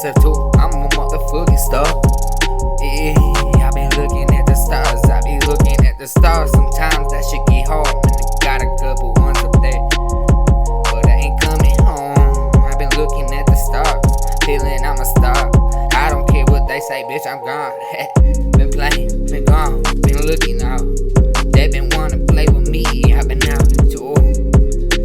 myself too. I'm a motherfucking star. Yeah, I been looking at the stars. I be looking at the stars. Sometimes that shit get hard. And I got a couple ones up there, but I ain't coming home. I been looking at the stars, feeling I'm a star. I don't care what they say, bitch, I'm gone. Been playing, been gone, been looking out. They been wanna play with me. I been out too,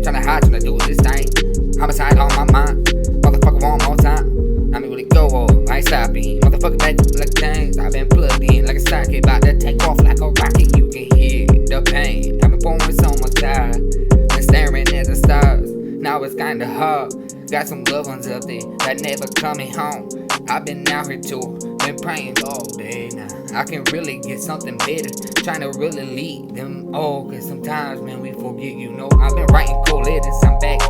tryna hide, tryna do this thing. Homicide on my mind, motherfucker one more time. I mean, really go off, I ain't stopping. Motherfucker back like things. I been plugged in like a socket, about to take off like a rocket. You can hear the pain. I been pouring so much time, been staring at the stars. Now it's kinda hard. Got some loved ones up there that never coming home. I been out here too, been praying all day now. I can really get something better, trying to really lead them all. Cause sometimes, man, we forget, you know. I've been writing cold letters, I'm back.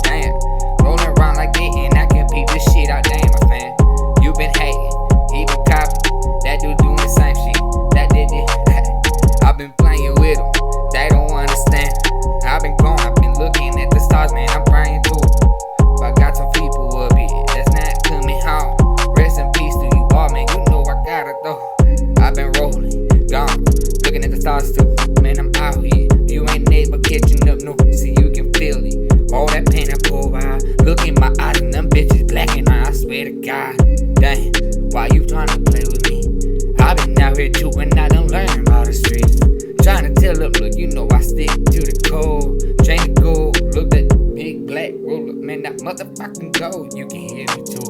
Damn, rolling around like that, and I can peep this shit out. Damn, my fan, you been hating, he been copying. That dude doing the same shit, that did it. I've been playing with them, they don't understand. I've been going, I've been looking at the stars, man, I'm praying too. But I got some people up here that's not coming home. Rest in peace to you all, man, you know I gotta though. I've been rolling, gone, looking at the stars too. Man, I'm out here, you ain't never catching up, no. See, you can feel it, all that pain I pour out. Look in my eyes and them bitches black and I swear to God. Dang, why you tryna play with me? I've been out here too and I done learn about the streets. Tryna tell them, look, you know I stick to the code. Chain the gold, look that big black roller, man, that motherfucking gold. You can hear me too.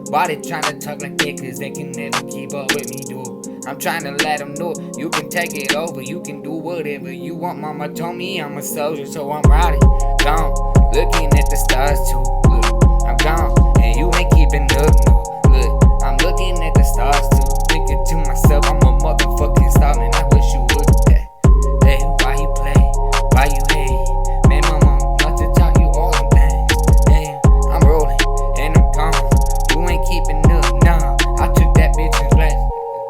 Why they tryna talk like that? Cause they can never keep up with me, dude. I'm tryna let them know you can take it over, you can do whatever you want. Mama told me I'm a soldier, so I'm riding, gone, looking at the stars too. Look, I'm gone, and you ain't keeping up, no. Look, I'm looking at the stars too, thinking to myself, I'm a motherfucking star, man. I wish you would. Hey, why you play? Why you hate? Man, my mom must have taught you all them things. Damn, I'm rolling and I'm gone. You ain't keeping up, nah. I took that bitch in class.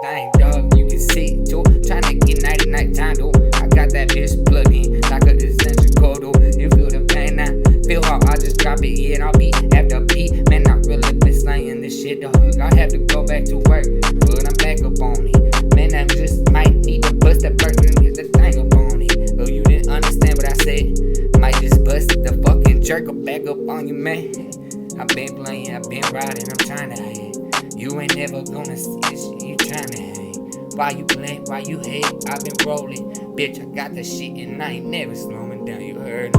Dang, dog, you can see it too. Tryna get night time, though. I got that bitch plugged in like a extension cord, though. You feel the pain now? Feel how I just drop it, yeah, and I'll be after beat. Man, I really been slaying this shit, dog. I have to go back to work, but I'm back up on it. Man, I just might need to bust that person and get the thing up on it. Oh, you didn't understand what I said? Might just bust the fucking jerk up back up on you, man. I've been playing, I've been riding, I'm trying to hate. You ain't never gonna see this shit, you trying to hate. Why you playing, why you hate? I've been rolling, bitch, I got the shit and I ain't never slowing down, you heard me.